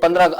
15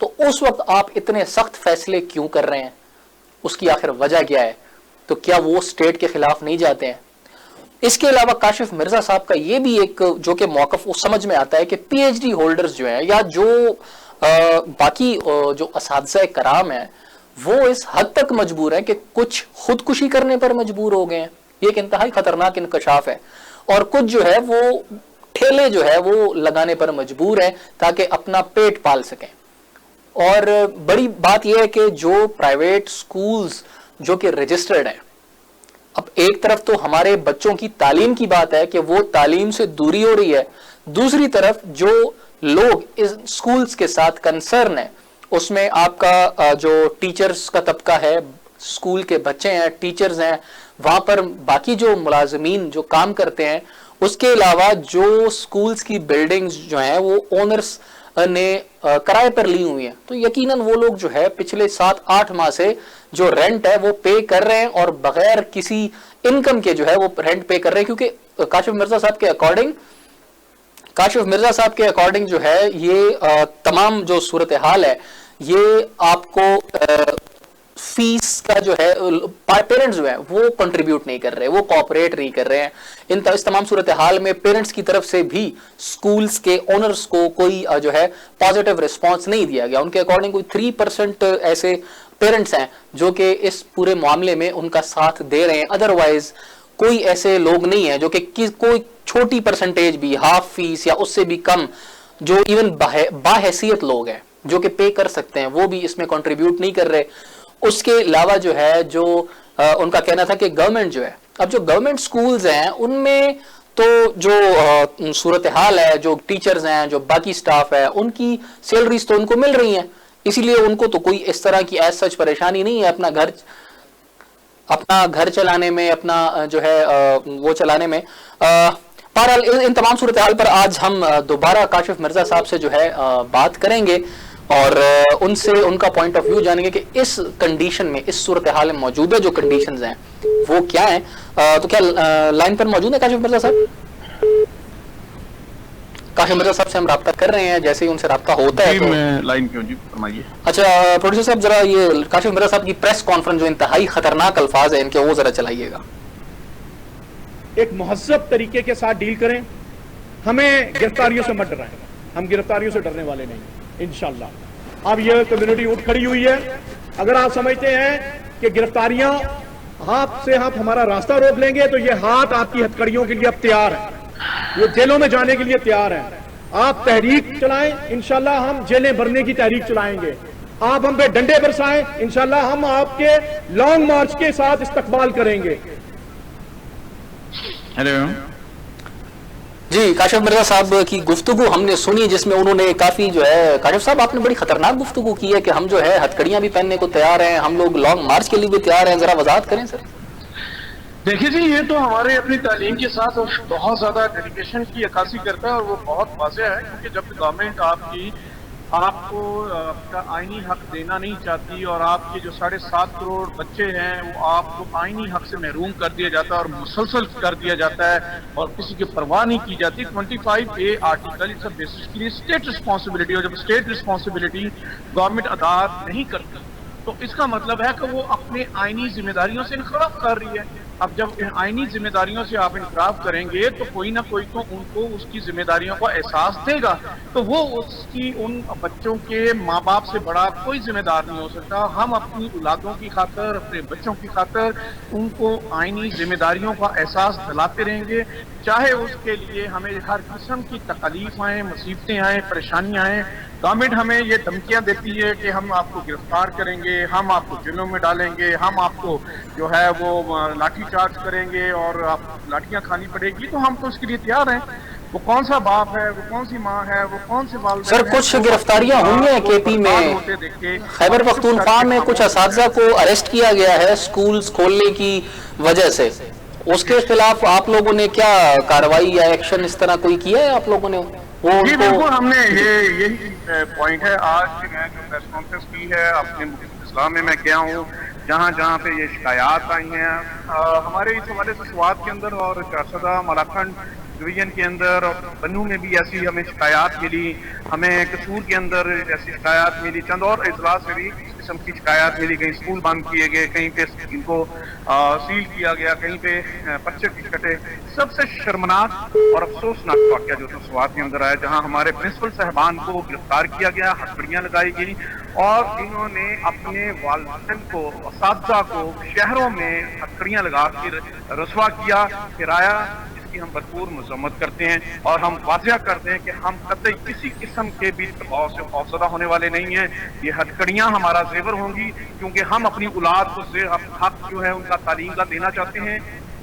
تو اس وقت آپ اتنے سخت فیصلے کیوں کر رہے ہیں؟ اس کی آخر وجہ کیا ہے؟ تو کیا وہ اسٹیٹ کے خلاف نہیں جاتے ہیں؟ اس کے علاوہ کاشف مرزا صاحب کا یہ بھی ایک جو کہ موقف وہ سمجھ میں آتا ہے کہ پی ایچ ڈی ہولڈرز جو ہیں یا جو باقی جو اساتذہ کرام ہیں وہ اس حد تک مجبور ہیں کہ کچھ خودکشی کرنے پر مجبور ہو گئے ہیں. یہ ایک انتہائی خطرناک انکشاف ہے. اور کچھ جو ہے وہ ٹھیلے جو ہے وہ لگانے پر مجبور ہیں تاکہ اپنا پیٹ پال سکیں. اور بڑی بات یہ ہے کہ جو پرائیویٹ سکولز جو کہ رجسٹرڈ ہیں، اب ایک طرف تو ہمارے بچوں کی تعلیم کی بات ہے کہ وہ تعلیم سے دوری ہو رہی ہے، دوسری طرف جو لوگ اس سکولز کے ساتھ کنسرن ہیں اس میں آپ کا جو ٹیچرز کا طبقہ ہے، سکول کے بچے ہیں، ٹیچرز ہیں، وہاں پر باقی جو ملازمین جو کام کرتے ہیں، اس کے علاوہ جو سکولز کی بلڈنگز جو ہیں وہ اونرز نے کرائے پر لی ہوئی ہیں. تو یقیناً وہ لوگ جو ہے پچھلے 7-8 ماہ سے جو رینٹ ہے وہ پے کر رہے ہیں اور بغیر کسی انکم کے جو ہے وہ رینٹ پے کر رہے ہیں. کیونکہ کاشف مرزا صاحب کے اکارڈنگ جو ہے یہ تمام جو صورتحال ہے یہ آپ کو فیس کا جو ہے پیرنٹس جو ہیں وہ کنٹریبیوٹ نہیں کر رہے، وہ کوآپریٹ نہیں کر رہے ہیں. اس تمام صورتحال میں پیرنٹس کی طرف سے بھی سکولز کے اونرز کو کوئی جو ہے پازیٹیو رسپانس نہیں دیا گیا. ان کے اکارڈنگ کوئی 3% ایسے پیرنٹس ہیں جو کہ اس پورے معاملے میں ان کا ساتھ دے رہے ہیں. ادروائز کوئی ایسے لوگ نہیں ہیں جو کہ کوئی چھوٹی پرسنٹیج بھی، ہاف فیس یا اس سے بھی کم، جو ایون باحیثیت لوگ ہیں جو کہ پے کر سکتے ہیں، وہ بھی اس میں کنٹریبیوٹ نہیں کر رہے. اس کے علاوہ جو ہے جو ان کا کہنا تھا کہ گورنمنٹ جو ہے، اب جو گورنمنٹ سکولز ہیں ان میں تو جو صورتحال ہے، جو ٹیچرز ہیں، جو باقی سٹاف ہے، ان کی سیلریز تو ان کو مل رہی ہیں، اسی لیے ان کو تو کوئی اس طرح کی ایز سچ پریشانی نہیں ہے اپنا گھر چلانے میں، اپنا جو ہے وہ چلانے میں. بہرحال ان تمام صورتحال پر آج ہم دوبارہ کاشف مرزا صاحب سے جو ہے بات کریں گے اور ان سے ان کا پوائنٹ آف ویو جانیں گے کہ اس کنڈیشن میں، اس صورتحال میں موجودہ جو کنڈیشنز ہیں وہ کیا ہیں. تو کیا لائن پر موجود ہے کاشف مرزا صاحب؟ کاشف مرزا صاحب سے ہم رابطہ کر رہے ہیں، جیسے ہی ان سے رابطہ ہوتا ہے. میں لائن پہ ہوں جی، فرمائیے. اچھا پروڈیوسر صاحب ذرا یہ کاشف مرزا صاحب کی پریس کانفرنس جو انتہائی خطرناک الفاظ ہیں ان کے وہ ذرا چلائیے گا. ایک مہذب طریقے کے ساتھ ڈیل کریں، ہمیں گرفتاریوں سے مت ڈرائیں، ہم گرفتاریوں سے ڈرنے والے نہیں انشاءاللہ. اب یہ کمیونٹی اٹھ کھڑی ہوئی ہے. اگر آپ سمجھتے ہیں کہ گرفتاریاں ہاتھ سے ہاتھ ہمارا راستہ روک لیں گے تو یہ ہاتھ آپ کی ہتھکڑیوں کے لیے اب تیار ہے، وہ جیلوں میں جانے کے لیے تیار ہیں. آپ تحریک چلائیں، انشاءاللہ ہم جیلیں بھرنے کی تحریک چلائیں گے. آپ ہم پہ ڈنڈے برسائیں، انشاءاللہ ہم آپ کے لانگ مارچ کے ساتھ استقبال کریں گے. ہیلو جی، کاشف مرزا صاحب کی گفتگو ہم نے سنی جس میں انہوں نے کافی جو ہے، کاشف صاحب آپ نے بڑی خطرناک گفتگو کی ہے کہ ہم جو ہے ہتھکڑیاں بھی پہننے کو تیار ہیں، ہم لوگ لانگ مارچ کے لیے بھی تیار ہیں. ذرا وضاحت کریں سر. دیکھیے جی، یہ تو ہمارے اپنی تعلیم کے ساتھ بہت زیادہ ڈیڈیکیشن کی عکاسی کرتا ہے اور وہ بہت واضح ہے. کیونکہ جب گورنمنٹ آپ کو آپ کا آئینی حق دینا نہیں چاہتی اور آپ کے جو 7.5 کروڑ بچے ہیں وہ آپ کو آئینی حق سے محروم کر دیا جاتا ہے اور مسلسل کر دیا جاتا ہے اور کسی کی پرواہ نہیں کی جاتی. 25A آرٹیکل اس بیسکلی اسٹیٹ رسپانسبلٹی، اور جب اسٹیٹ رسپانسبلٹی گورنمنٹ ادا نہیں کرتی تو اس کا مطلب ہے کہ وہ اپنے آئینی ذمہ داریوں سے انحراف کر رہی ہے. اب جب آئینی ذمہ داریوں سے آپ انحراف کریں گے تو کوئی نہ کوئی تو ان کو اس کی ذمہ داریوں کا احساس دے گا، تو وہ اس کی ان بچوں کے ماں باپ سے بڑا کوئی ذمہ دار نہیں ہو سکتا. ہم اپنی اولادوں کی خاطر، اپنے بچوں کی خاطر ان کو آئینی ذمہ داریوں کا احساس دلاتے رہیں گے، چاہے اس کے لیے ہمیں ہر قسم کی تکالیف آئیں، مصیبتیں آئیں، پریشانیاں آئیں. گورنمنٹ ہمیں یہ دھمکیاں دیتی ہے کہ ہم آپ کو گرفتار کریں گے، ہم آپ کو جیلوں میں ڈالیں گے، ہم آپ کو جو ہے وہ لاٹھی چارج کریں گے اور آپ لاٹھیاں کھانی پڑے گی. تو ہم تو اس کے لیے تیار ہیں. وہ کون سا باپ ہے، وہ کون سی ماں ہے، وہ کون سے والدین سر کچھ گرفتاریاں ہوئی ہیں کے پی میں، خیبر پختونخوا میں کچھ اساتذہ کو اریسٹ کیا گیا ہے سکولز کھولنے کی وجہ سے. اس کے خلاف آپ لوگوں نے کیا کارروائی یا ایکشن اس طرح کوئی کیا ہے آپ لوگوں نے؟ جی بالکل، ہم نے یہی پوائنٹ ہے. آج میں جو پریس کانفرنس کی ہے اپنے اسلام میں گیا ہوں جہاں جہاں پہ یہ شکایات آئی ہیں ہمارے اس حوالے سے سوات کے اندر اور چارسدہ ملاکنڈ ڈویژن کے اندر اور بنو میں بھی ایسی ہمیں شکایات ملی, ہمیں قصور کے اندر ایسی شکایات ملی, چند اور اضلاع سے بھی اس قسم کی شکایات ملی. کہیں اسکول بند کیے گئے, کہیں پہ ان کو سیل کیا گیا, کہیں پہ پرچے کٹے. سب سے شرمناک اور افسوسناک واقعہ جو سوات کے اندر آیا, جہاں ہمارے پرنسپل صاحبان کو گرفتار کیا گیا, ہتھکڑیاں لگائی گئی اور انہوں نے اپنے والدین کو, اساتذہ کو شہروں میں ہتھکڑیاں لگا کے رسوا کیا, پھرایا, جس کی ہم بھرپور مذمت کرتے ہیں. اور ہم واضح کرتے ہیں کہ ہم قطعی کسی قسم کے بھی دباؤ سے خوفزدہ ہونے والے نہیں ہیں. یہ ہتھکڑیاں ہمارا زیور ہوں گی, کیونکہ ہم اپنی اولاد کو حق جو ہے ان کا تعلیم کا دینا چاہتے ہیں.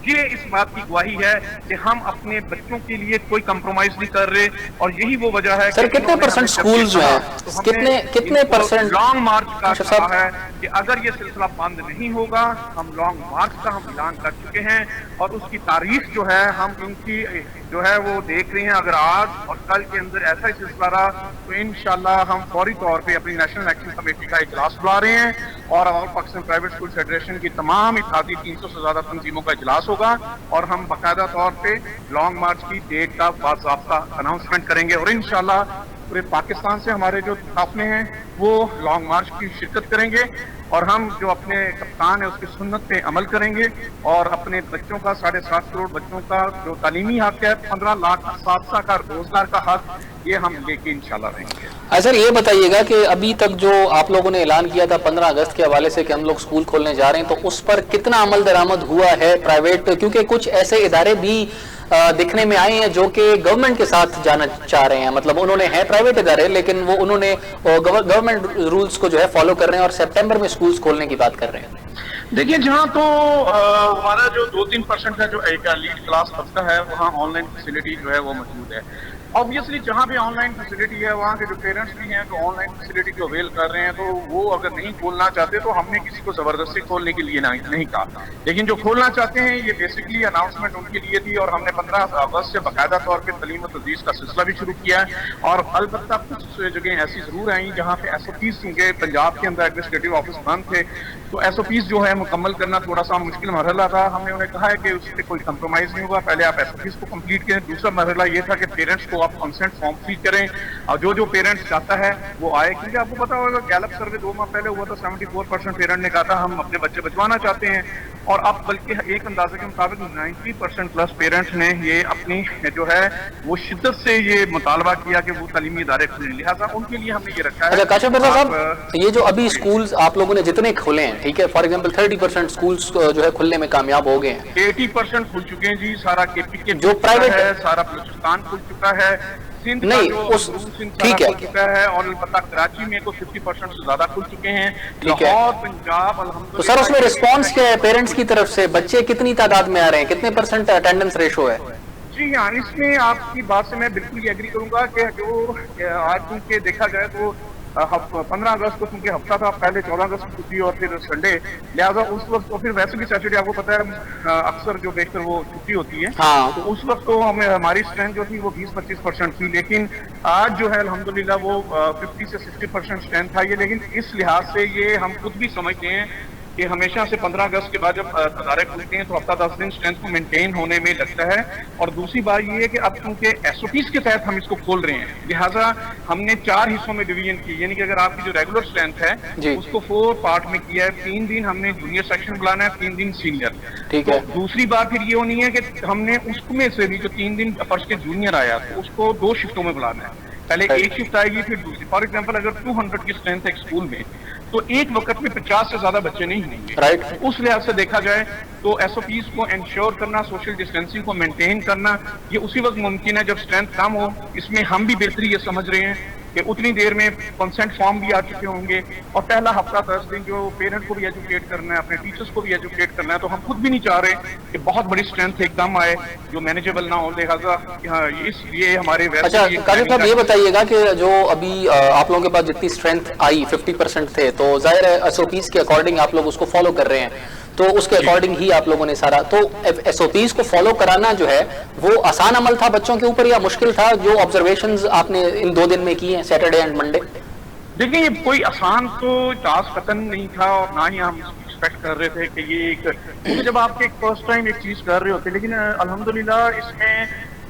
یہ اس بات کی گواہی ہے کہ ہم اپنے بچوں کے لیے کوئی کمپرومائز نہیں کر رہے, اور یہی وہ وجہ ہے. سر کتنے پرسنٹ سکولز جو ہیں, کتنے پرسنٹ لانگ مارچ کا کہا ہے کہ اگر یہ سلسلہ بند نہیں ہوگا, ہم لانگ مارچ کا ہم اعلان کر چکے ہیں, اور اس کی تاریخ جو ہے ہم ان کی جو ہے وہ دیکھ رہے ہیں. اگر آج اور کل کے اندر ایسا ہی سلسلہ رہا تو انشاءاللہ ہم فوری طور پہ اپنی نیشنل ایکشن کمیٹی کا اجلاس بلا رہے ہیں, اور آل پاکستان پرائیویٹ اسکول فیڈریشن کی تمام اتحادی 300 سے زیادہ تنظیموں کا اجلاس ہوگا, اور ہم باقاعدہ طور پہ لانگ مارچ کی ڈیٹ کا باضابطہ اناؤنسمنٹ کریں گے. اور انشاءاللہ پورے پاکستان سے ہمارے جو قافلے ہیں وہ لانگ مارچ کی شرکت کریں گے, اور ہم جو اپنے کپتان ہے اس کی سنت پہ عمل کریں گے, اور اپنے بچوں کا 7.5 کروڑ بچوں کا جو تعلیمی حق ہے, 15 لاکھ اساتذہ کا روزگار کا حق, یہ ہم لے کے انشاءاللہ رہیں گے. سر یہ بتائیے گا کہ ابھی تک جو آپ لوگوں نے اعلان کیا تھا 15 اگست کے حوالے سے کہ ہم لوگ اسکول کھولنے جا رہے ہیں, تو اس پر کتنا عمل درآمد ہوا ہے پرائیویٹ, کیونکہ کچھ ایسے ادارے بھی دکھنے میں آئے ہیں جو کہ گورنمنٹ کے ساتھ جانا چاہ رہے ہیں, مطلب انہوں نے ہیں پرائیویٹ ادارے لیکن وہ انہوں نے گورنمنٹ رولز کو جو ہے فالو کر رہے ہیں اور سپٹمبر میں اسکولز کھولنے کی بات کر رہے ہیں. دیکھیں, جہاں تو ہمارا جو 2-3% ہے جو ایک لیڈ کلاس طبقہ ہے, وہاں آن لائن فیسلٹی جو ہے وہ موجود ہے. آبویسلی جہاں بھی آن لائن فیسلٹی ہے, وہاں کے جو پیرنٹس بھی ہیں جو آن لائن فیسلٹی کو اویل کر رہے ہیں, تو وہ اگر نہیں کھولنا چاہتے تو ہم نے کسی کو زبردستی کھولنے کے لیے نہیں کہا, لیکن جو کھولنا چاہتے ہیں یہ بیسکلی اناؤنسمنٹ ان کے لیے تھی. اور ہم نے 15 اگست سے باقاعدہ طور پہ تعلیم و تدریس کا سلسلہ بھی شروع کیا ہے, اور البتہ کچھ جگہیں ایسی ضرور آئیں جہاں پہ ایس او پیز, کیونکہ پنجاب کے اندر ایڈمنسٹریٹو آفس بند تھے, تو ایس او پیز جو ہے مکمل کرنا تھوڑا سا مشکل مرحلہ تھا. ہم نے انہیں کہا ہے کہ اس پہ کوئی کمپرومائز نہیں ہوگا, پہلے آپ ایس او پیز کو کمپلیٹ کریں. دوسرا مرحلہ یہ تھا کہ پیرنٹس کو آپ کنسنٹ فارم فل کریں, اور جو پیرنٹس چاہتا ہے وہ آئے, کیونکہ آپ کو پتا ہوگا گیلپ سروے 2 ماہ پہلے ہوا تھا, 74% پیرنٹ نے کہا تھا ہم اپنے بچے بچوانا چاہتے ہیں, اور اب بلکہ ایک اندازے کے مطابق 90% پلس پیرنٹس نے یہ اپنی جو ہے وہ شدت سے یہ مطالبہ کیا کہ وہ تعلیمی ادارے کھولیں. لہٰذا ان کے لیے ہم نے یہ رکھا ہے. کاشف مرزا صاحب, یہ جو ابھی اسکولز آپ لوگوں نے جتنے کھولے ہیں, ٹھیک ہے, فار ایگزامپل 30% اسکولز جو ہے کھلنے میں کامیاب ہو گئے ہیں, 80% کھل چکے ہیں جی. سارا کے پی کے جو پرائیویٹ ہے, سارا بلوچستان کھل چکا ہے, نہیں اس ٹھیک ہے, کھل چکا ہے, اور البتہ کراچی میں تو 50% سے زیادہ کھل چکے ہیں. لاہور, پنجاب, تو سر اس میں رسپانس کیا ہے پیرنٹس کی طرف سے, بچے کتنی تعداد میں آ رہے ہیں, کتنے % اٹینڈنس ریشو ہے؟ جی ہاں, اس میں آپ کی بات سے میں بالکل یہ ایگری کروں گا کہ جو آج کیونکہ دیکھا جائے تو 15 اگست کو کیونکہ ہفتہ تھا, پہلے 14 اگست کو چھٹی اور پھر سنڈے, لہٰذا اس وقت, اور پھر ویسے بھی سیٹرڈے آپ کو پتا ہے اکثر جو بیشتر وہ چھٹی ہوتی ہے, تو اس وقت تو ہماری اسٹرینتھ جو تھی وہ 20-25% تھی, لیکن آج جو ہے الحمدللہ وہ 50 سے 60% اسٹرینتھ آئی ہے. لیکن اس لحاظ سے یہ ہم خود بھی سمجھتے ہیں کہ ہمیشہ سے 15 اگست کے بعد جب ادارے کھلتے ہیں تو ہفتہ 10 دن اسٹرینتھ کو مینٹین ہونے میں لگتا ہے. اور دوسری بات یہ ہے کہ اب کیونکہ ایس او پیز کے تحت ہم اس کو کھول رہے ہیں, لہٰذا ہم نے 4 حصوں میں ڈویژن کی, یعنی کہ اگر آپ کی جو ریگولر اسٹرینتھ ہے اس کو 4 پارٹ میں کیا ہے. 3 دن ہم نے جونیئر سیکشن بلانا ہے, 3 دن سینئر. ٹھیک ہے. دوسری بات پھر یہ ہونی ہے کہ ہم نے اس میں سے بھی جو 3 دن فرض کے جونیئر آیا تو اس کو 2 شفٹوں میں بلانا ہے. پہلے ایک شفٹ آئے گی, پھر دوسری. فار ایگزامپل اگر 200 کی اسٹرینتھ ہے ایک اسکول میں, تو ایک وقت میں 50 سے زیادہ بچے نہیں ہوں گے. اس لحاظ سے دیکھا جائے تو ایس او پیز کو انشور کرنا, سوشل ڈسٹینسنگ کو مینٹین کرنا, یہ اسی وقت ممکن ہے جب اسٹرینتھ کم ہو. اس میں ہم بھی بہتری یہ سمجھ رہے ہیں کہ اتنی دیر میں کنسنٹ فارم بھی آ چکے ہوں گے, اور پہلا ہفتہ 10 دن جو پیرنٹ کو بھی ایجوکیٹ کرنا ہے, اپنے ٹیچرس کو بھی ایجوکیٹ کرنا ہے, تو ہم خود بھی نہیں چاہ رہے کہ بہت بڑی اسٹرینتھ ایک دم آئے جو مینیجیبل نہ ہو. لہٰذا اس لیے ہمارے اچھا قاسم صاحب یہ بتائیے گا کہ جو ابھی آپ لوگوں کے پاس جتنی اسٹرینتھ آئی 50% تھے, تو ظاہر ہے ایس او پیز کے اکارڈنگ آپ لوگ اس کو فالو کر رہے ہیں, تو اس کے اکارڈنگ ہی آپ لوگوں نے سارا, تو ایس او پیز کو فالو کرانا جو ہے وہ آسان عمل تھا بچوں کے اوپر یا مشکل تھا, جو آبزرویشنز آپ نے ان 2 دن میں کی ہیں, سیٹرڈے اینڈ منڈے؟ دیکھیں یہ کوئی آسان تو ٹاسک قطعاً نہیں تھا, اور نہ ہی ہم ایکسپیکٹ کر رہے تھے کہ یہ ایک, جب آپ ایک فرسٹ ٹائم ایک چیز کر رہے ہوتے, لیکن الحمدللہ اس میں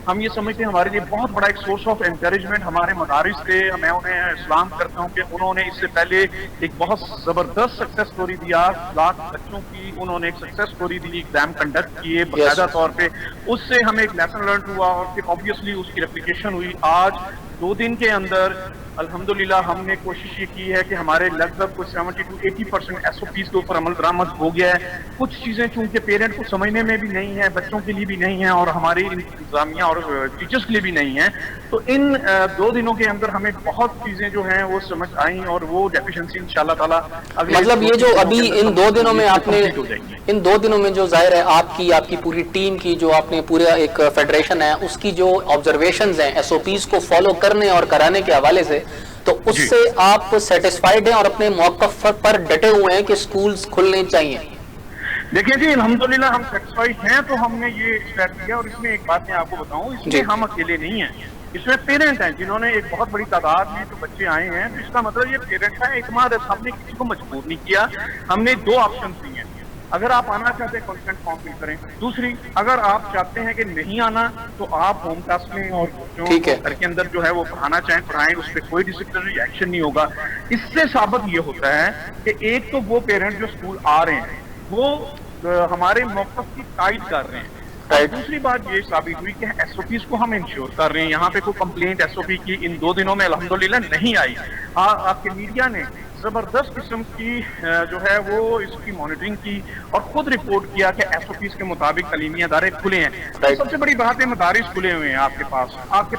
ہم یہ سمجھتے ہیں ہمارے لیے بہت بڑا ایک سورس آف انکریجمنٹ ہمارے مدارس تھے. میں انہیں سلام کرتا ہوں کہ انہوں نے اس سے پہلے ایک بہت زبردست سکسیس سٹوری دیا, لاکھ بچوں کی انہوں نے ایک سکسیس سٹوری دی, ایگزام کنڈکٹ کیے باقاعدہ طور پہ. اس سے ہمیں ایک لیسن لرن ہوا اور پھر آبویسلی اس کی ریپلیکیشن ہوئی. آج 2 دن کے اندر الحمدللہ ہم نے کوشش یہ کی ہے کہ ہمارے لگ بھگ کوئی 70 to 80% SOPs کے اوپر عمل درآمد ہو گیا ہے. کچھ چیزیں چونکہ پیرنٹ کو سمجھنے میں بھی نہیں ہے, بچوں کے لیے بھی نہیں ہے اور ہماری انتظامیہ اور ٹیچرس کے لیے بھی نہیں ہے. تو ان 2 دنوں کے اندر ہمیں بہت چیزیں جو ہیں وہ سمجھ آئیں اور وہ ڈیفیشنسی انشاءاللہ تعالیٰ مطلب یہ جو ابھی ان 2 دنوں میں آپ نے ان 2 دنوں میں جو ظاہر ہے آپ کی پوری ٹیم کی جو آپ نے پورا ایک فیڈریشن ہے اس کی جو آبزرویشنز ہیں SOPs کو فالو کرنے اور کرانے کے حوالے سے, تو اس سے آپ سیٹسفائیڈ ہیں اور اپنے موقف پر ڈٹے ہوئے ہیں کہ سکولز کھلنے چاہیے؟ دیکھیں جی الحمدللہ ہم سیٹسفائیڈ ہیں. تو ہم نے یہ اسٹارٹ کیا اور اس میں ایک بات میں آپ کو بتاؤں, اس میں ہم اکیلے نہیں ہیں, اس میں پیرنٹ ہیں جنہوں نے ایک بہت بڑی تعداد میں جو بچے آئے ہیں. تو اس کا مطلب یہ پیرنٹ ہے اعتماد ہے. ہم نے کسی کو مجبور نہیں کیا. ہم نے 2 آپشن دی ہیں. اگر آپ آنا چاہتے ہیں کنسنٹ فارم فل کریں. دوسری, اگر آپ چاہتے ہیں کہ نہیں آنا تو آپ ہوم کلاس میں اور گھر کے اندر جو ہے وہ پڑھانا چاہیں پڑھائیں, اس پہ کوئی ڈسپلنری ایکشن نہیں ہوگا. اس سے ثابت یہ ہوتا ہے کہ ایک تو وہ پیرنٹ جو اسکول آ رہے ہیں وہ ہمارے موقف کی تائید کر رہے ہیں. دوسری بات یہ ثابت ہوئی کہ SOPs کو ہم انشور کر رہے ہیں. یہاں پہ کوئی کمپلینٹ SOP کی ان 2 دنوں میں الحمدللہ نہیں آئی. آپ کے میڈیا نے زبردست قسم کی جو ہے وہ اس کی مانیٹرنگ کی اور خود رپورٹ کیا کہ SOPs کے مطابق تعلیمی ادارے کھلے ہیں. سب سے بڑی بات ہے مدارس کھلے ہوئے ہیں. آپ کے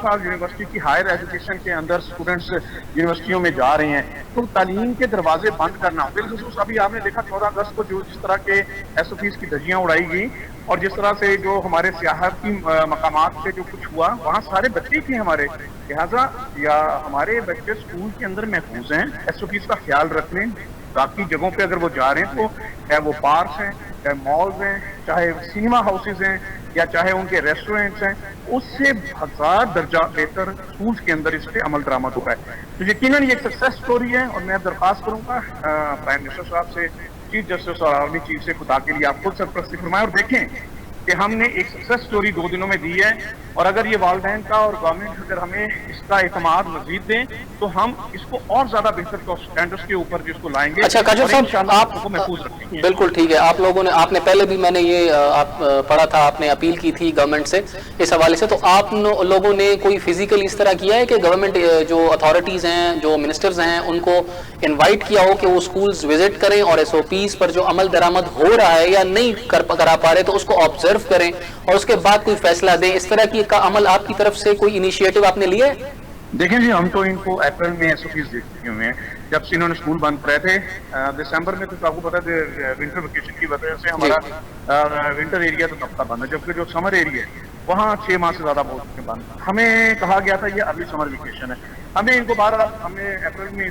پاس یونیورسٹی کی ہائر ایجوکیشن کے اندر اسٹوڈنٹس یونیورسٹیوں میں جا رہے ہیں. تو تعلیم کے دروازے بند کرنا, بالخصوص ابھی آپ نے دیکھا 14 اگست کو جس طرح کے SOPs کی دھجیاں اڑائی گئی اور جس طرح سے جو ہمارے سیاحتی مقامات سے جو کچھ ہوا, وہاں سارے بچے تھے ہمارے. لہٰذا یا ہمارے بچے اسکول کے اندر محفوظ ہیں. SOPs کا خیال رکھ لیں. باقی جگہوں پہ اگر وہ جا رہے ہیں تو چاہے وہ پارکس ہیں, چاہے مالز ہیں, چاہے سینما ہاؤسز ہیں یا چاہے ان کے ریسٹورینٹس ہیں, اس سے 1000 درجہ بہتر اسکولس کے اندر اس پہ عمل درآمد ہوا ہے. تو یقیناً یہ ایک سکسیس سٹوری ہے اور میں درخواست کروں گا پرائم منسٹر صاحب سے, چیف جسٹس اور آرمی چیف سے, خدا کے لیے آپ خود سرپرستی فرمائیں اور دیکھیں کہ ہم نے ایک سکسیس سٹوری 2 دنوں میں دی ہے. اور اگر یہ والدین کا اور گورنمنٹ اگر ہمیں اس کا اعتماد مزید دیں تو ہم اس کو اور زیادہ بہتر اسٹینڈرڈز کے اوپر جس کو لائیں گے. اچھا کاجل صاحب, آپ کو محفوظ رکھیں گے. بالکل ٹھیک ہے. آپ نے پہلے بھی میں نے یہ پڑھا تھا, آپ نے اپیل کی تھی گورنمنٹ سے اس حوالے سے, تو آپ لوگوں نے کوئی فزیکل اس طرح کیا ہے کہ گورنمنٹ جو اتھارٹیز ہیں, جو منسٹرز ہیں, ان کو انوائٹ کیا ہو کہ وہ اسکولز وزٹ کریں اور SOPs پر جو عمل درآمد ہو رہا ہے یا نہیں کرا پا رہے تو اس کو آبزرو کریں اور اس کے بعد کوئی فیصلہ دیں؟ اس طرح کی کا عمل آپ کی طرف سے کوئی انیشیٹو آپ نے لیا ہے؟ دیکھیں جی, ہم تو ان کو اپریل میں SOPs دے چکے ہوئے ہیں. جب سے انہوں نے اسکول بند کرے تھے دسمبر میں, تو آپ کو پتا ہے ونٹر ویکیشن کی وجہ سے ہمارا ونٹر ایریا تو کب تک بند ہے, جبکہ جو سمر ایریا ہے وہاں 6 ماہ سے زیادہ بہت چکے بند. ہمیں کہا گیا تھا یہ ارلی سمر ویکیشن ہے. ہمیں ان کو ہم نے اپریل میں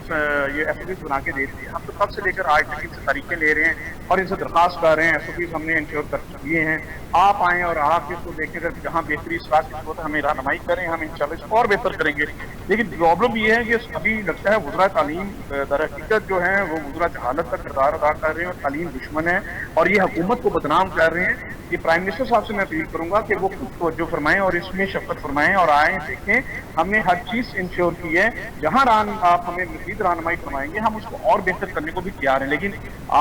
یہ SOPs بنا کے دے دیے. ہم تو تب سے لے کر آج تک ان سے طریقے لے رہے ہیں اور ان سے درخواست کر رہے ہیں. SOPs ہم نے انشور کر دیے ہیں. آپ آئیں اور آپ اس کو دیکھیں اگر جہاں بہتری اس بات کی ضرورت ہے ہمیں رہنمائی کریں, ہم انشاءاللہ اس کو اور بہتر کریں گے. لیکن پرابلم یہ ہے کہ ابھی لگتا ہے وزراء تعلیم در حقیقت جو ہیں وہ وزراء جہالت کا کردار ادا کر رہے ہیں اور تعلیم دشمن ہے اور یہ حکومت کو بدنام کر رہے ہیں. یہ پرائم منسٹر صاحب سے میں اپیل کروں گا کہ وہ خود توجہ فرمائیں اور اس میں شفقت فرمائیں اور آئیں دیکھیں. ہم نے ہر چیز انشور کی ہے. جہاں آپ ہمیں مزید رہنمائی فرمائیں گے ہم اس کو اور بہتر کرنے کو بھی تیار ہیں. لیکن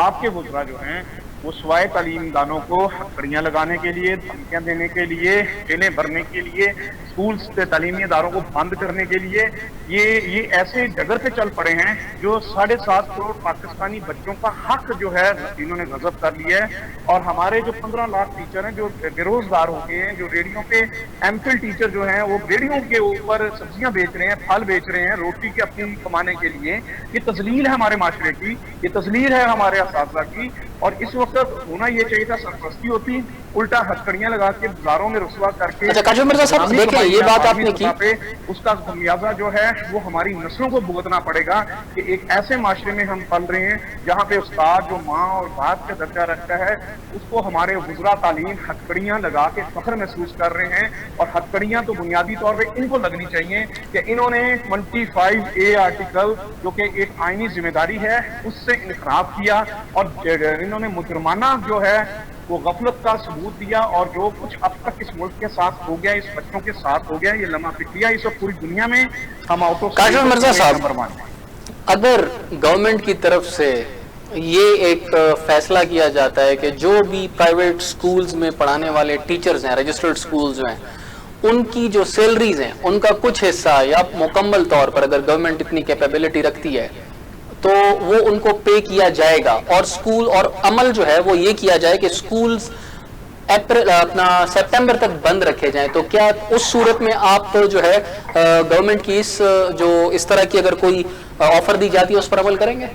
آپ کے وزراء جو ہیں وہ سوائے تعلیم دانوں کو ہتھکڑیاں لگانے کے لیے, دھمکیاں دینے کے لیے, جیلیں بھرنے کے لیے, اسکولس تعلیمی اداروں کو بند کرنے کے لیے یہ ایسے ڈگر پہ چل پڑے ہیں جو 7.5 کروڑ پاکستانی بچوں کا حق جو ہے انہوں نے غصب کر لیا ہے. اور ہمارے جو 15 لاکھ ٹیچر ہیں جو بے روزگار ہو گئے ہیں, جو ریڑھیوں پہ MPhil ٹیچر جو ہیں وہ ریڑھیوں کے اوپر سبزیاں بیچ رہے ہیں, پھل بیچ رہے ہیں روٹی کے اپنی کمانے کے لیے. یہ تذلیل ہے ہمارے معاشرے کی, یہ تذلیل ہے ہمارے اساتذہ کی. اور اس وقت ہونا یہ چاہیے تھا سرپرستی ہوتی, الٹا ہتھکڑیاں لگا کے بازاروں میں رسوا کر کے. اچھا کاجل مرزا صاحب دیکھیں یہ بات آپ نے کی, اس کا خمیازہ جو ہے وہ ہماری نسلوں کو بھگتنا پڑے گا کہ ایک ایسے معاشرے میں ہم پل رہے ہیں جہاں پہ استاد جو ماں اور باپ کا درجہ رکھتا ہے اس کو ہمارے وزراء تعلیم ہتھکڑیاں لگا کے فخر محسوس کر رہے ہیں. اور ہتھکڑیاں تو بنیادی طور پہ ان کو لگنی چاہیے کہ انہوں نے 25A آرٹیکل جو کہ ایک آئینی ذمہ داری ہے اس سے انحراف کیا اور انہوں نے مجرمانہ جو ہے وہ غفلت کا ثبوت دیا، اور جو کچھ اب تک اس ملک کے ساتھ ہو گیا، اس بچوں کے ساتھ ہو گیا، یہ لمحہ فکریہ اس وقت پوری دنیا میں ہم آؤٹ آف کاشف مرزا صاحب، اگر گورنمنٹ کی طرف سے یہ ایک فیصلہ کیا جاتا ہے کہ جو بھی پرائیویٹ سکولز میں پڑھانے والے ٹیچرز ہیں، رجسٹرڈ سکولز میں، ان کی جو سیلریز ہیں ان کا کچھ حصہ یا مکمل طور پر اگر گورنمنٹ اتنی کیپیبلٹی رکھتی ہے تو وہ ان کو پے کیا جائے گا، اور سکول اور عمل جو ہے وہ یہ کیا جائے کہ سکولز اپنا سپٹمبر تک بند رکھے جائیں، تو کیا اس صورت میں آپ جو ہے گورنمنٹ کی اس طرح کی اگر کوئی آفر دی جاتی ہے اس پر عمل کریں گے؟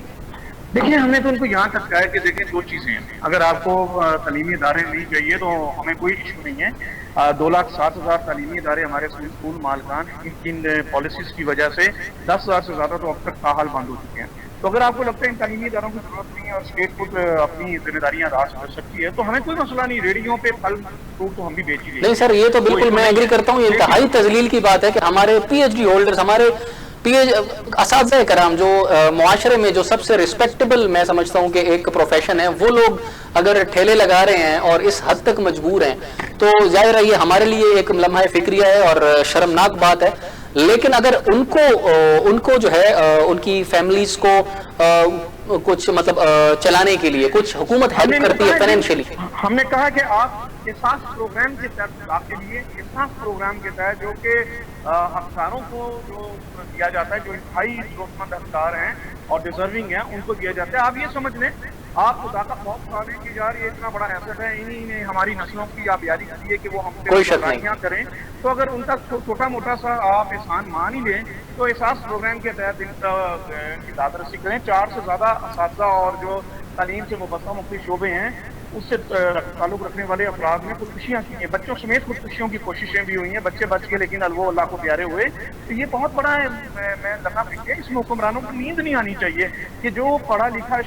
دیکھیں، ہم نے تو ان کو یہاں تک کہا ہے کہ دیکھیں دو چیزیں ہیں، اگر آپ کو تعلیمی ادارے نہیں چاہیے تو ہمیں کوئی ایشو نہیں ہے۔ 2,07,000 تعلیمی ادارے ہمارے اسکول مالکان ان پالیسیز کی وجہ سے 10,000 سے زیادہ تو اب تک تاحال بند ہو چکے ہیں۔ تو اگر آپ کو لگتا ہے ان تعلیمی اداروں کی ضرورت نہیں ہے اور اسٹیٹ خود اپنی ذمہ داریاں ادا کر سکتی ہے تو ہمیں کوئی مسئلہ نہیں، ریڈیو پہ پھل فروٹ تو ہم بھی بیچ ہی نہیں سر، یہ تو بالکل میں ایگری کرتا ہوں، یہ انتہائی تذلیل کی بات ہے کہ ہمارے پی ایچ ڈی ہولڈرز، ہمارے اساتذہ کرام جو معاشرے میں جو سب سے ریسپیکٹیبل میں سمجھتا ہوں کہ ایک پروفیشن ہے، وہ لوگ اگر ٹھیلے لگا رہے ہیں اور اس حد تک مجبور ہیں تو ظاہر ہے یہ ہمارے لیے ایک لمحہ فکریہ ہے اور شرمناک بات ہے۔ لیکن اگر ان کو جو ہے ان کی فیملیز کو کچھ مطلب چلانے کے لیے کچھ حکومت ہیلپ کرتی ہے فائنینشلی، ہم نے کہا کہ آپ احساس پروگرام کے تحت آپ کے لیے احساس پروگرام کے تحت جو کہ افسروں کو جو دیا جاتا ہے، جو انتہائی ضرورت مند افسر ہیں اور ڈیزرونگ ہیں، ان کو دیا جاتا ہے۔ آپ یہ سمجھ لیں، آپ خدا کا خوف کھا لیں کہ یار یہ اتنا بڑا ایسٹ ہے، انہی نے ہماری نسلوں کی آبیاری کی ہے کہ وہ ہم پہ قربانیاں کریں، تو اگر ان کا چھوٹا موٹا سا آپ احسان مان ہی لیں تو احساس پروگرام کے تحت ان کی داد رسی کریں۔ 4 سے زیادہ اساتذہ اور جو تعلیم سے وابستہ مختلف شعبے ہیں اس سے تعلق رکھنے والے افراد نے خودکشیاں کی ہیں، بچوں سمیت خودکشیوں کی کوششیں بھی ہوئی ہیں، بچے بچ گئے لیکن وہ اللہ کو پیارے ہوئے۔ تو یہ بہت بڑا میں لگا ہے، اس میں حکمرانوں کو نیند نہیں آنی چاہیے کہ جو پڑھا لکھا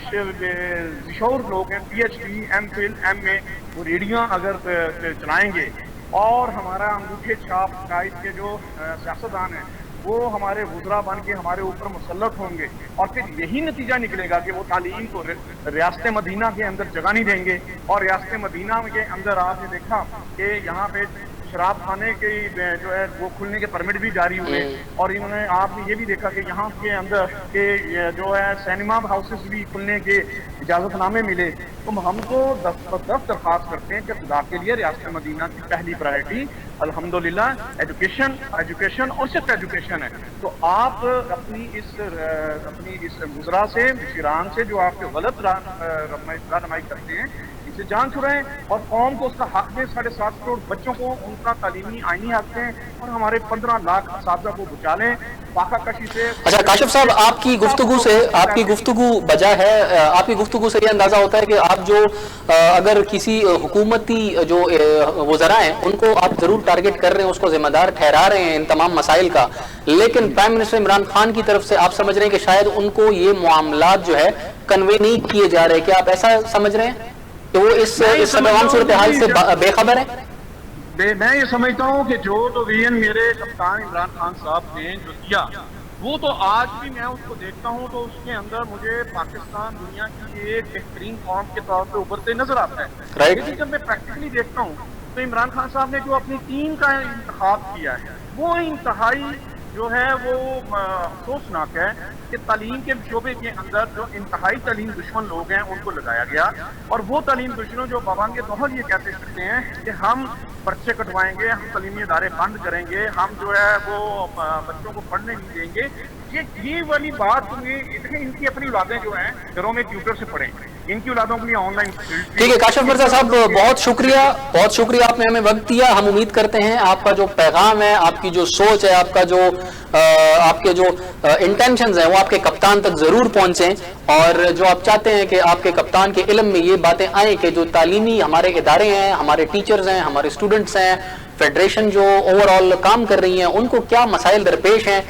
شعور لوگ ہیں، P H D, M Phil, M A, وہ ریڈیو اگر چلائیں گے اور ہمارا انگوٹھے چھاپ قائد کے جو سیاستدان ہیں وہ ہمارے وزراء بن کے ہمارے اوپر مسلط ہوں گے، اور پھر یہی نتیجہ نکلے گا کہ وہ تعلیم کو ریاست مدینہ کے اندر جگہ نہیں دیں گے، اور ریاست مدینہ کے اندر آپ نے دیکھا کہ یہاں پہ شراب خانے کے جو ہے وہ کھلنے کے پرمٹ بھی جاری ہوئے، اور انہوں نے آپ نے یہ بھی دیکھا کہ یہاں کے اندر کہ جو ہے سینما ہاؤسز بھی کھلنے کے اجازت نامے ملے۔ تو ہم تو درخواست کرتے ہیں کہ خدا کے لیے ریاست مدینہ کی پہلی پرائرٹی الحمدللہ ایجوکیشن اور صرف ایجوکیشن ہے۔ تو آپ اپنی اس وزراء سے، مشیران سے جو آپ کے غلط رہنمائی کرتے ہیں، اسے جان چھڑائیں اور قوم کو اس کا حق دیں۔ 7.5 کروڑ بچوں کو ان کا تعلیمی آئینی حق دیں اور ہمارے 15 لاکھ اساتذہ کو بچا لیں فاقہ کشی سے۔ اچھا کاشف صاحب، آپ کی گفتگو بجا ہے، آپ کی گفتگو سے یہ اندازہ ہوتا ہے کہ آپ جو اگر کسی حکومتی جو وزراء ہیں ان کو آپ ضرور ٹارگٹ کر رہے ہیں، اس کو ذمہ دار ٹھہرا رہے ہیں ان تمام مسائل کا، لیکن پرائم منسٹر عمران خان کی طرف سے آپ سمجھ رہے ہیں کہ شاید ان کو یہ معاملات جو ہے کنوے نہیں کیے جا رہے، کیا آپ ایسا سمجھ رہے ہیں کہ وہ اس تمام صورتحال سے بے خبر ہیں؟ میں یہ سمجھتا ہوں کہ جو تو ویژن میرے کپتان عمران خان صاحب نے جو دیا وہ تو آج بھی میں اس کو دیکھتا ہوں تو اس کے اندر مجھے پاکستان دنیا کی ایک بہترین قوم کے طور پہ ابھرتے نظر آتا ہے۔ لیکن جب میں پریکٹیکلی دیکھتا ہوں تو عمران خان صاحب نے جو اپنی ٹیم کا انتخاب کیا ہے وہ انتہائی جو ہے وہ افسوسناک ہے کہ تعلیم کے شعبے کے اندر جو انتہائی تعلیم دشمن لوگ ہیں ان کو لگایا گیا، اور وہ تعلیم دشمنوں جو بابانگ دوہل یہ کہتے کرتے ہیں کہ ہم پرچے کٹوائیں گے، ہم تعلیمی ادارے بند کریں گے، ہم جو ہے وہ بچوں کو پڑھنے نہیں دیں گے، یہ والی بات ان کی اپنی اولادیں جو ہیں گھروں میں ٹیوٹر سے پڑھیں، ان کی اولادوں کے لیے آن لائن۔ ٹھیک ہے کاشف مرزا صاحب، بہت شکریہ آپ نے ہمیں وقت دیا۔ ہم امید کرتے ہیں آپ کا جو پیغام ہے، آپ کی جو سوچ ہے، آپ کے جو انٹینشنز ہیں وہ آپ کے کپتان تک ضرور پہنچیں، اور جو آپ چاہتے ہیں کہ آپ کے کپتان کے علم میں یہ باتیں آئیں کہ جو تعلیمی ہمارے ادارے ہیں، ہمارے ٹیچرز ہیں، ہمارے اسٹوڈنٹس ہیں، فیڈریشن جو اوور آل کام کر رہی ہیں ان کو کیا مسائل درپیش ہیں،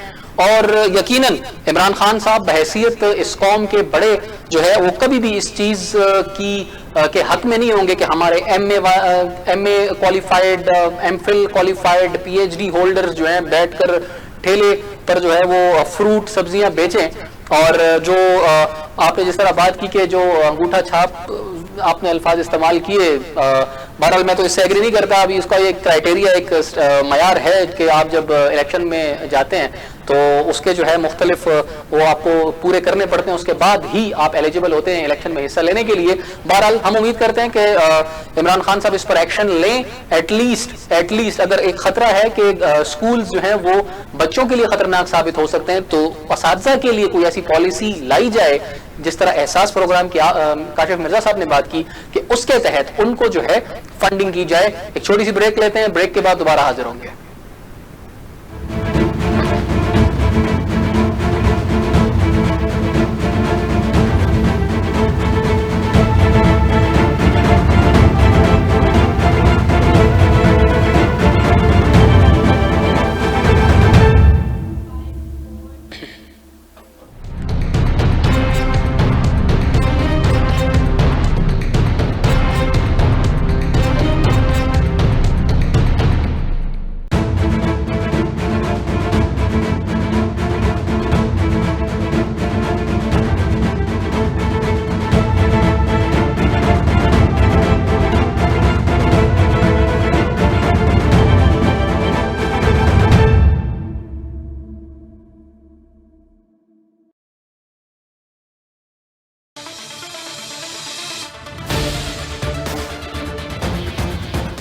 اور یقیناً عمران خان صاحب بحیثیت اس قوم کے بڑے جو ہے وہ کبھی بھی اس چیز کے حق میں نہیں ہوں گے کہ ہمارے M A qualified, M Phil qualified, P H D holders جو ہیں بیٹھ کر ٹھیلے پر جو ہے وہ فروٹ سبزیاں بیچیں، اور جو آپ نے جس طرح بات کی کہ جو انگوٹھا چھاپ آپ نے الفاظ استعمال کیے، بہرحال میں تو اس سے ایگری نہیں کرتا. ابھی اس کا ایک کرائٹیریا، ایک معیار ہے کہ آپ جب الیکشن میں جاتے ہیں تو اس کے جو ہے مختلف وہ آپ کو پورے کرنے پڑتے ہیں، اس کے بعد ہی آپ ایلیجیبل ہوتے ہیں الیکشن میں حصہ لینے کے لیے. بہرحال ہم امید کرتے ہیں کہ عمران خان صاحب اس پر ایکشن لیں. ایٹ لیسٹ اگر ایک خطرہ ہے کہ اسکولز جو ہیں وہ بچوں کے لیے خطرناک ثابت ہو سکتے ہیں تو اساتذہ کے لیے کوئی ایسی پالیسی لائی جائے، جس طرح احساس پروگرام کی کاشف مرزا صاحب نے بات کی کہ اس کے تحت ان کو جو ہے فنڈنگ کی جائے. ایک چھوٹی سی بریک لیتے ہیں، بریک کے بعد دوبارہ حاضر ہوں گے.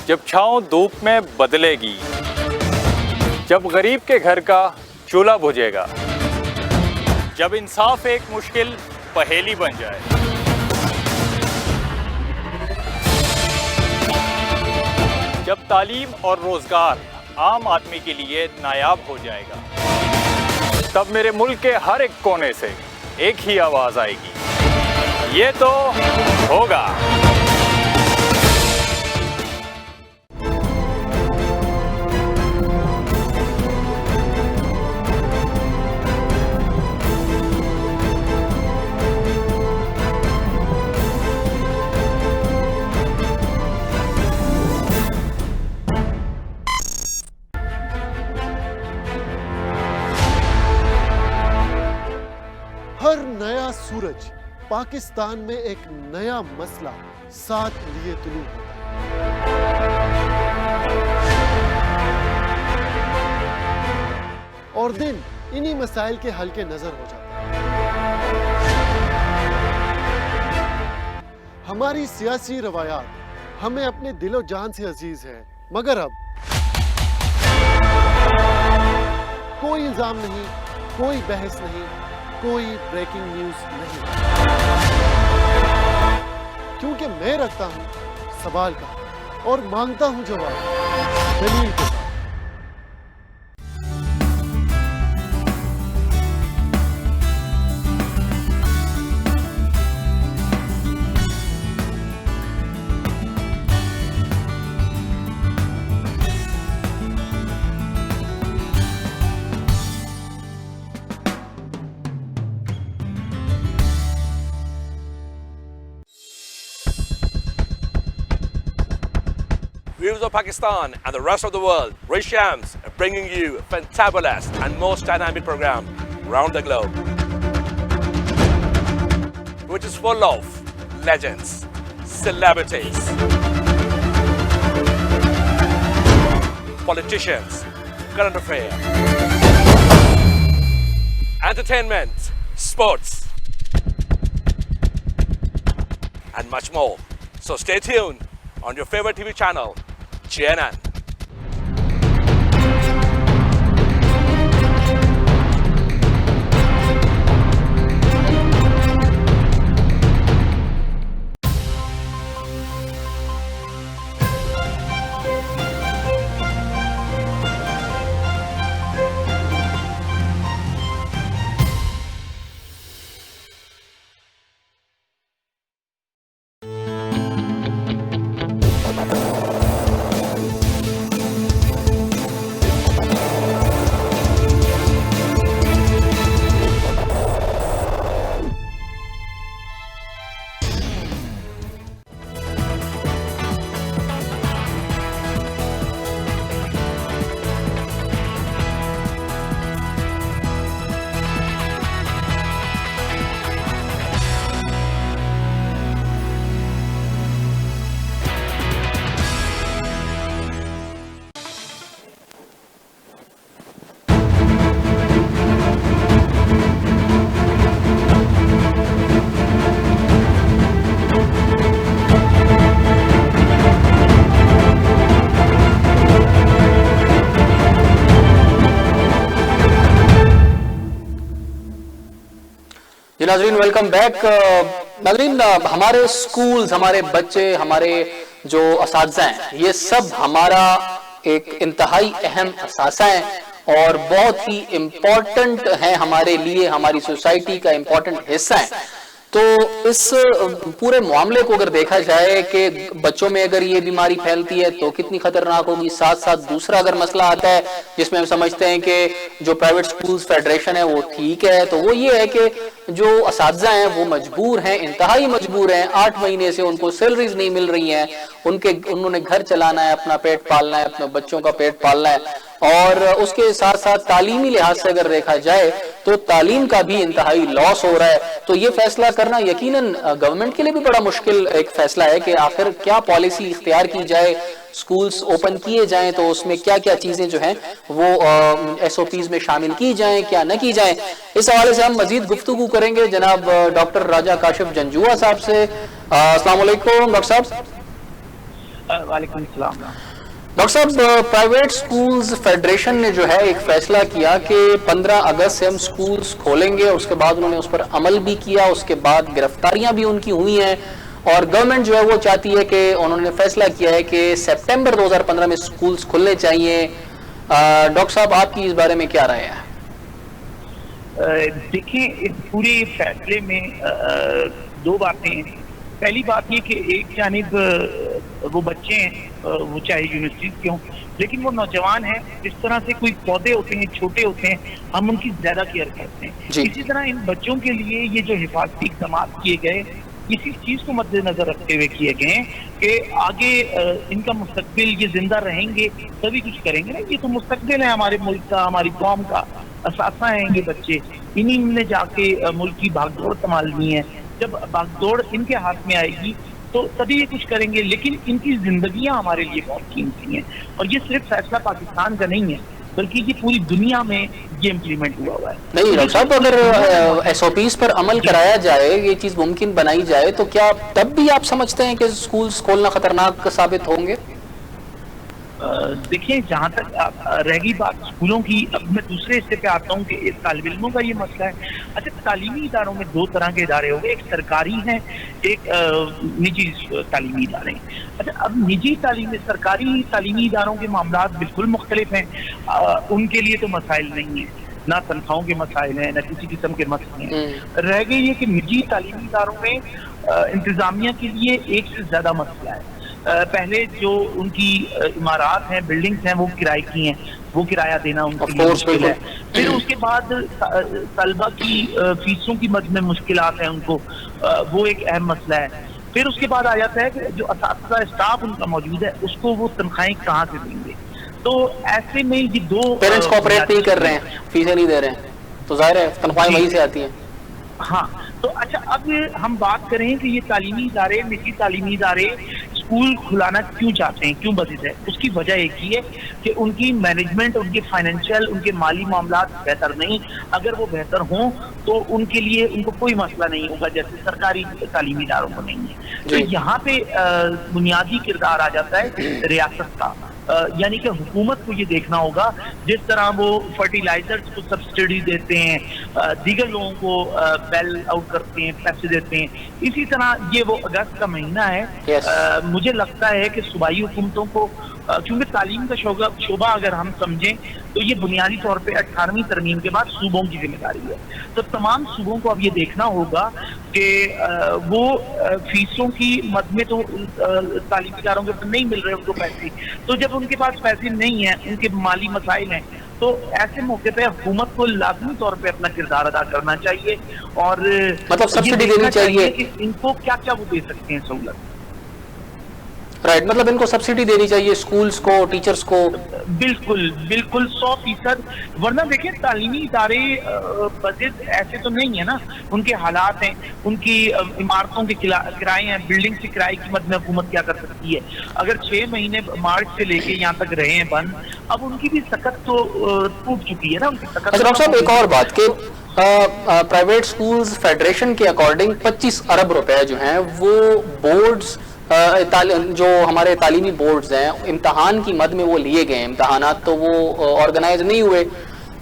جب چھاؤں دھوپ میں بدلے گی، جب غریب کے گھر کا چولہا بجھے گا، جب انصاف ایک مشکل پہیلی بن جائے، جب تعلیم اور روزگار عام آدمی کے لیے نایاب ہو جائے گا، تب میرے ملک کے ہر ایک کونے سے ایک ہی آواز آئے گی، یہ تو ہوگا۔ ہر نیا سورج پاکستان میں ایک نیا مسئلہ ساتھ لیے طلوع ہوتا ہے اور دن انہی مسائل کے حل کے نظر ہو جاتا ہے۔ ہماری سیاسی روایات ہمیں اپنے دل و جان سے عزیز ہے، مگر اب کوئی الزام نہیں، کوئی بحث نہیں، کوئی بریکنگ نیوز نہیں، کیونکہ میں رکھتا ہوں سوال کا اور مانگتا ہوں جواب دلیل کے ساتھ۔ Viewers of Pakistan and the rest of the world, Ray Shams bringing you a fantabulous and most dynamic program around the globe, which is full of legends, celebrities, politicians, current affairs, entertainment, sports, and much more. So stay tuned on your favorite TV channel, CNN. جی ناظرین welcome back. ناظرین ہمارے schools, ہمارے بچے, ہمارے جو اساتذہ ہیں, یہ سب ہمارا ایک انتہائی اہم اثاثہ ہیں اور بہت ہی امپورٹنٹ ہیں ہمارے لیے, ہماری سوسائٹی کا امپورٹنٹ حصہ ہیں. تو اس پورے معاملے کو اگر دیکھا جائے کہ بچوں میں اگر یہ بیماری پھیلتی ہے تو کتنی خطرناک ہوگی, ساتھ ساتھ دوسرا اگر مسئلہ آتا ہے جس میں ہم سمجھتے ہیں کہ جو پرائیویٹ سکولز فیڈریشن ہے وہ ٹھیک ہے, تو وہ یہ ہے کہ جو اساتذہ ہیں وہ مجبور ہیں, انتہائی مجبور ہیں, 8 مہینے سے ان کو سیلریز نہیں مل رہی ہیں, انہوں نے گھر چلانا ہے, اپنا پیٹ پالنا ہے, اپنے بچوں کا پیٹ پالنا ہے, اور اس کے ساتھ ساتھ تعلیمی لحاظ سے اگر دیکھا جائے تو تعلیم کا بھی انتہائی لاس ہو رہا ہے. تو یہ فیصلہ کرنا یقیناً گورنمنٹ کے لیے بھی بڑا مشکل ایک فیصلہ ہے کہ آخر کیا پالیسی اختیار کی جائے, سکولز اوپن کیے جائیں تو اس میں کیا کیا چیزیں جو ہیں وہ ایس او پیز میں شامل کی جائیں, کیا نہ کی جائیں. اس حوالے سے ہم مزید گفتگو کریں گے جناب ڈاکٹر راجہ کاشف جنجوعہ صاحب سے. السلام علیکم ڈاکٹر صاحب. وعلیکم السلام. ڈاکٹر صاحب, پرائیویٹ سکولز فیڈریشن نے جو ہے ایک فیصلہ کیا کہ 15 اگست سے ہم سکولز کھولیں گے, اس کے بعد انہوں نے اس پر عمل بھی کیا, اس کے بعد گرفتاریاں بھی ان کی ہوئی ہیں, اور گورنمنٹ جو ہے وہ چاہتی ہے کہ انہوں نے فیصلہ کیا ہے کہ سپٹمبر 2015 میں سکولز کھلنے چاہیے. ڈاکٹر صاحب آپ کی اس بارے میں کیا رائے ہے؟ دیکھیں, اس پورے فیصلے میں 2 باتیں ہیں. پہلی بات یہ کہ ایک جانب وہ بچے ہیں, وہ چاہے یونیورسٹیز کے ہوں, لیکن وہ نوجوان ہیں, جس طرح سے کوئی پودے ہوتے ہیں, چھوٹے ہوتے ہیں, ہم ان کی زیادہ کیئر کرتے ہیں. اسی طرح ان بچوں کے لیے یہ جو حفاظتی اقدامات کیے گئے, اسی چیز کو مد نظر رکھتے ہوئے کیے گئے ہیں کہ آگے ان کا مستقبل, یہ زندہ رہیں گے تبھی کچھ کریں گے نا. یہ تو مستقبل ہے ہمارے ملک کا, ہماری قوم کا, اثاثہ ہیں یہ بچے. انہی نے جا کے ملک کی بھاگ دوڑ سنبھالنی ہے. جب بھاگ دوڑ ان کے ہاتھ میں آئے گی تو تبھی یہ کچھ کریں گے, لیکن ان کی زندگیاں ہمارے لیے بہت قیمتی ہیں. اور یہ صرف فیصلہ پاکستان کا نہیں ہے, بلکہ یہ پوری دنیا میں یہ امپلیمنٹ ہوا ہے. نہیں ڈاکٹر صاحب, اگر ایس او پیز پر عمل کرایا جائے, یہ چیز ممکن بنائی جائے, تو کیا تب بھی آپ سمجھتے ہیں کہ سکولز کھولنا خطرناک ثابت ہوں گے؟ دیکھیں, جہاں تک رہ گئی بات اسکولوں کی, اب میں دوسرے حصے پہ آتا ہوں کہ طالب علموں کا یہ مسئلہ ہے. اچھا, تعلیمی اداروں میں 2 طرح کے ادارے ہو گئے, ایک سرکاری ہیں, ایک نجی تعلیمی ادارے ہیں. اچھا, اب نجی سرکاری تعلیمی اداروں کے معاملات بالکل مختلف ہیں. ان کے لیے تو مسائل نہیں ہیں, نہ تنخواہوں کے مسائل ہیں, نہ کسی قسم کے مسئلے ہیں. رہ گئی یہ کہ نجی تعلیمی اداروں میں انتظامیہ کے لیے ایک سے زیادہ مسئلہ ہے. پہلے جو ان کی عمارات ہیں, بلڈنگز ہیں, وہ کرائے کی ہیں, وہ کرایہ دینا ان کے لیے مشکل ہے. پھر اس کے بعد طلبہ کی فیسوں کی مد میں مشکلات ہیں ان کو, وہ ایک اہم مسئلہ ہے. پھر اس کے بعد آ جاتا ہے کہ جو اساتذہ اسٹاف ان کا موجود ہے, اس کو وہ تنخواہیں کہاں سے دیں گے. تو ایسے میں یہ 2 پیرنٹس کوآپریٹ نہیں کر رہے ہیں, فیسیں نہیں دے رہے ہیں, تو ظاہر ہے تنخواہیں وہیں سے آتی ہیں. ہاں, تو اچھا, اب ہم بات کریں کہ یہ تعلیمی ادارے, نجی تعلیمی ادارے اسکول کھلانا کیوں چاہتے ہیں, کیوں بزد ہے. اس کی وجہ ایک ہی ہے کہ ان کی مینجمنٹ, ان کے فائنینشیل, ان کے مالی معاملات بہتر نہیں. اگر وہ بہتر ہوں تو ان کے لیے ان کو کوئی مسئلہ نہیں ہوگا, جیسے سرکاری تعلیمی اداروں کو نہیں ہے. تو یہاں پہ بنیادی کردار آ جاتا ہے ریاست کا. یعنی کہ حکومت کو یہ دیکھنا ہوگا, جس طرح وہ فرٹیلائزرز کو سبسڈی دیتے ہیں, دیگر لوگوں کو بیل آؤٹ کرتے ہیں, پیسے دیتے ہیں, اسی طرح یہ وہ اگست کا مہینہ ہے. مجھے لگتا ہے کہ صوبائی حکومتوں کو, کیونکہ تعلیم کا شعبہ اگر ہم سمجھیں تو یہ بنیادی طور پہ 18ویں ترمیم کے بعد صوبوں کی ذمہ داری ہے. تو تمام صوبوں کو اب یہ دیکھنا ہوگا کہ وہ فیسوں کی مد میں تو تعلیمی اداروں کے نہیں مل رہے ان کو پیسے, تو جب ان کے پاس پیسے نہیں ہیں, ان کے مالی مسائل ہیں, تو ایسے موقع پہ حکومت کو لازمی طور پہ اپنا کردار ادا کرنا چاہیے, اور مطلب سبسڈی دینی چاہیے کہ ان کو کیا کیا وہ دے سکتے ہیں سہولت. رائٹ, مطلب ان کو سبسڈی دینی چاہیے, سکولز کو, ٹیچرز کو. بالکل بالکل 100%. ورنہ دیکھیں, تعلیمی ادارے بجٹ ایسے تو نہیں ہے نا, ان کے حالات ہیں, ان کی عمارتوں کے کرائے ہیں, بلڈنگ سے کرائے کی مد میں حکومت کیا کر سکتی ہے. اگر 6 مہینے مارچ سے لے کے یہاں تک رہے ہیں بند, اب ان کی بھی سخت تو ٹوٹ چکی ہے نا, ان کی سخت. ڈاکٹر صاحب, ایک اور بات کہ پرائیویٹ سکولز فیڈریشن کے اکارڈنگ 25 ارب روپے جو ہیں وہ بورڈز, جو ہمارے تعلیمی بورڈز ہیں, امتحان کی مد میں وہ لیے گئے. امتحانات تو وہ آرگنائز نہیں ہوئے,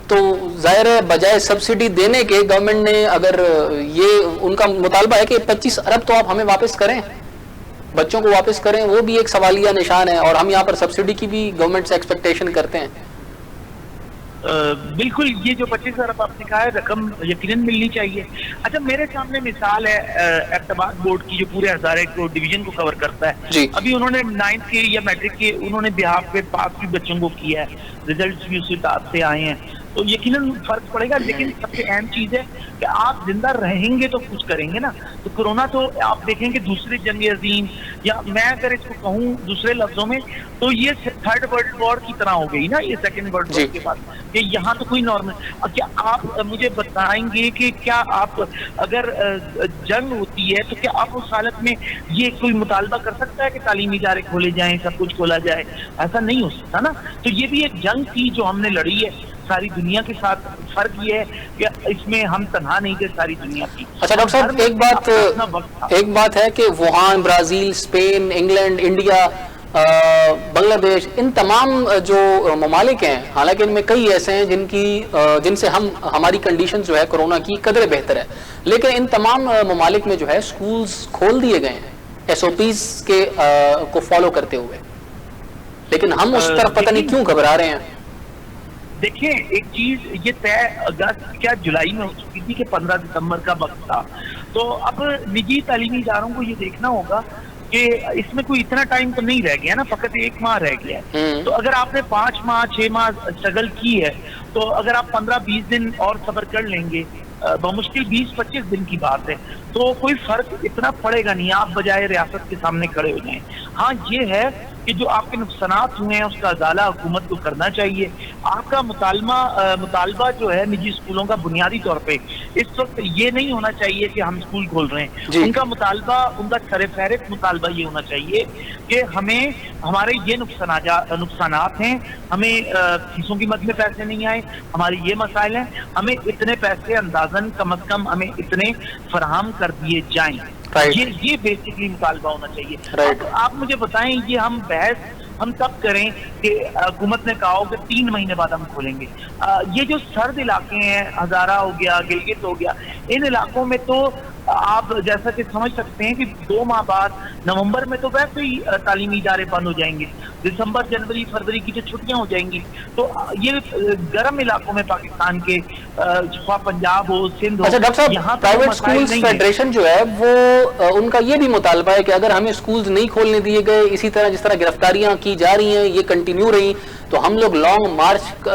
تو ظاہر ہے بجائے سبسڈی دینے کے گورنمنٹ نے اگر یہ ان کا مطالبہ ہے کہ 25 ارب تو آپ ہمیں واپس کریں, بچوں کو واپس کریں, وہ بھی ایک سوالیہ نشان ہے, اور ہم یہاں پر سبسڈی کی بھی گورنمنٹ سے ایکسپیکٹیشن کرتے ہیں. بالکل, یہ جو 25 ارب آپ نے کہا ہے رقم یقیناً ملنی چاہیے. اچھا میرے سامنے مثال ہے ارتباط بورڈ کی جو پورے ہزارے کو ڈویژن کو کور کرتا ہے. جی. ابھی انہوں نے 9th کے یا میٹرک کے انہوں نے بہاف پہ پاس بھی بچوں کو کیا ہے, ریزلٹس بھی اسی طرح سے آئے ہیں, تو یقیناً فرق پڑے گا. لیکن سب سے اہم چیز ہے کہ آپ زندہ رہیں گے تو کچھ کریں گے نا. تو کورونا تو آپ دیکھیں گے دوسری جنگ عظیم, یا میں اگر اس کو کہوں دوسرے لفظوں میں تو یہ 3rd ورلڈ وار کی طرح ہو گئی نا, یہ 2nd ورلڈ وار کے بعد, کہ یہاں تو کوئی نارمل. کیا آپ مجھے بتائیں گے کہ کیا آپ اگر جنگ ہوتی ہے تو کیا آپ اس حالت میں یہ کوئی مطالبہ کر سکتا ہے کہ تعلیمی ادارے کھولے جائیں, سب کچھ کھولا جائے؟ ایسا نہیں ہو سکتا نا. تو یہ بھی ایک جنگ تھی جو ہم نے لڑی ہے ساری دنیا کے ساتھ. فرق یہ ہے کہ اس میں ہم تنہا نہیں تھے, ساری دنیا کی. اچھا ڈاکٹر صاحب, ایک بات ہے کہ Wuhan, Brazil, Spain, England, India, Bangladesh, ان تمام جو ممالک ہیں, حالانکہ ان میں کئی ایسے ہیں جن سے ہماری کنڈیشن جو ہے کورونا کی قدرے بہتر ہے, لیکن ان تمام ممالک میں جو ہے سکولز کھول دیے گئے ہیں SOPs کو فالو کرتے ہوئے, لیکن ہم اس طرف پتہ نہیں کیوں گھبرا رہے ہیں. دیکھیں ایک چیز یہ طے اگست کیا جولائی میں ہو چکی تھی کہ 15 دسمبر کا وقت تھا. تو اب نجی تعلیمی اداروں کو یہ دیکھنا ہوگا کہ اس میں کوئی اتنا ٹائم تو نہیں رہ گیا نا, فقط 1 ماہ رہ گیا ہے. تو اگر آپ نے 5 ماہ 6 ماہ اسٹرگل کی ہے تو اگر آپ 15-20 دن اور صبر کر لیں گے, بمشکل 20-25 دن کی بات ہے, تو کوئی فرق اتنا پڑے گا نہیں. آپ بجائے ریاست کے سامنے کھڑے ہو جائیں. ہاں یہ ہے کہ جو آپ کے نقصانات ہوئے ہیں اس کا ازالہ حکومت کو کرنا چاہیے. آپ کا مطالبہ جو ہے نجی اسکولوں کا بنیادی طور پہ اس وقت یہ نہیں ہونا چاہیے کہ ہم اسکول کھول رہے ہیں. ان کا مطالبہ, ان کا سر فہرست مطالبہ یہ ہونا چاہیے کہ ہمیں ہمارے یہ نقصانات ہیں, ہمیں فیسوں کی مد میں پیسے نہیں آئے, ہمارے یہ مسائل ہیں, ہمیں اتنے پیسے اندازاً کم از کم ہمیں اتنے فراہم کر دیے جائیں. یہ بیسکلی مطالبہ ہونا چاہیے. آپ مجھے بتائیں یہ ہم بحث ہم تب کریں کہ حکومت نے کہا ہو کہ 3 مہینے بعد ہم کھولیں گے. یہ جو سرد علاقے ہیں, ہزارہ ہو گیا, گلگت ہو گیا, ان علاقوں میں تو آپ جیسا کہ سمجھ سکتے ہیں کہ 2 ماہ بعد نومبر میں تو ویسے ہی تعلیمی ادارے بند ہو جائیں گے, دسمبر جنوری فروری کی جو چھٹیاں ہو جائیں گی. تو یہ گرم علاقوں میں پاکستان کے پنجاب ہو, سندھ ہو. اچھا ڈاکٹر صاحب, پرائیویٹ اسکولز فیڈریشن جو ہے وہ ان کا یہ بھی مطالبہ ہے کہ اگر ہمیں اسکولز نہیں کھولنے دیے گئے, اسی طرح جس طرح گرفتاریاں کی جا رہی ہیں یہ کنٹینیو رہی, تو ہم لوگ لانگ مارچ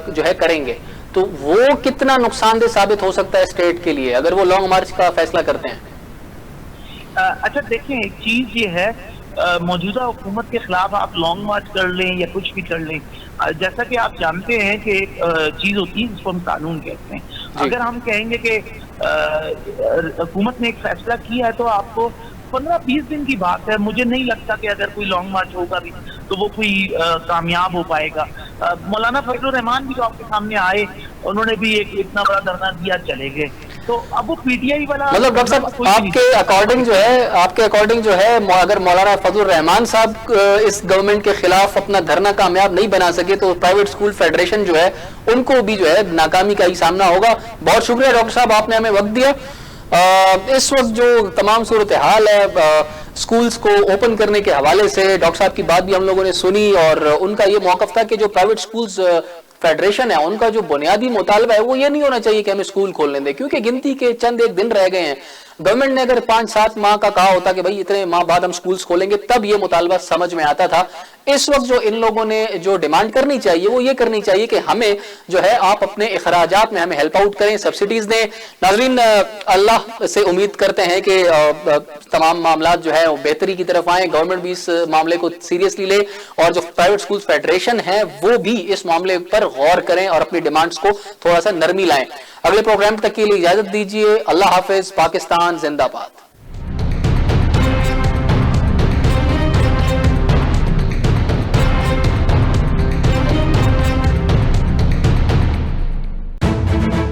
جو ہے کریں گے. تو وہ کتنا نقصان دہ ثابت ہو سکتا ہے اسٹیٹ کے لیے اگر وہ لانگ مارچ کا فیصلہ کرتے ہیں؟ اچھا دیکھیں, ایک چیز یہ ہے, موجودہ حکومت کے خلاف آپ لانگ مارچ کر لیں یا کچھ بھی کر لیں, جیسا کہ آپ جانتے ہیں کہ ایک چیز ہوتی ہے جس کو ہم قانون کہتے ہیں. اگر ہم کہیں گے کہ حکومت نے ایک فیصلہ کیا ہے تو آپ کو 15-20 دن کی بات ہے. مجھے نہیں لگتا کہ اگر کوئی لانگ مارچ ہوگا بھی تو وہ کوئی کامیاب ہو پائے گا. مولانا فضل الرحمان بھی تو آپ کے سامنے آئے, انہوں نے بھی ایک اتنا بڑا دھرنا دیا, چلے گئے. تو اب وہ PTI والا مطلب ڈاکٹر صاحب آپ کے اکارڈنگ جو ہے اگر مولانا فضل الرحمان صاحب اس گورنمنٹ کے خلاف اپنا دھرنا کامیاب نہیں بنا سکے تو پرائیویٹ اسکول فیڈریشن جو ہے ان کو بھی جو ہے ناکامی کا ہی سامنا ہوگا. بہت شکریہ ڈاکٹر صاحب, آپ نے ہمیں وقت دیا. اس وقت جو تمام صورتحال ہے اسکولز کو اوپن کرنے کے حوالے سے, ڈاکٹر صاحب کی بات بھی ہم لوگوں نے سنی, اور ان کا یہ موقف تھا کہ جو پرائیویٹ اسکولز فیڈریشن ہے ان کا جو بنیادی مطالبہ ہے وہ یہ نہیں ہونا چاہیے کہ ہمیں اسکول کھولنے دیں, کیونکہ گنتی کے چند 1 دن رہ گئے ہیں. گورنمنٹ نے اگر 5-7 ماہ کا کہا ہوتا کہ بھائی اتنے ماہ بعد ہم سکولز کھولیں گے, تب یہ مطالبہ سمجھ میں آتا تھا. اس وقت جو ان لوگوں نے جو ڈیمانڈ کرنی چاہیے وہ یہ کرنی چاہیے کہ ہمیں جو ہے آپ اپنے اخراجات میں ہمیں ہیلپ آؤٹ کریں, سبسڈیز دیں. ناظرین, اللہ سے امید کرتے ہیں کہ تمام معاملات جو ہے وہ بہتری کی طرف آئیں, گورنمنٹ بھی اس معاملے کو سیریسلی لے, اور جو پرائیویٹ اسکول فیڈریشن ہے وہ بھی اس معاملے پر غور کریں اور اپنی ڈیمانڈز کو تھوڑا سا نرمی لائیں. اگلے پروگرام تک کے لیے اجازت دیجیے. اللہ حافظ. پاکستان زندہ باد.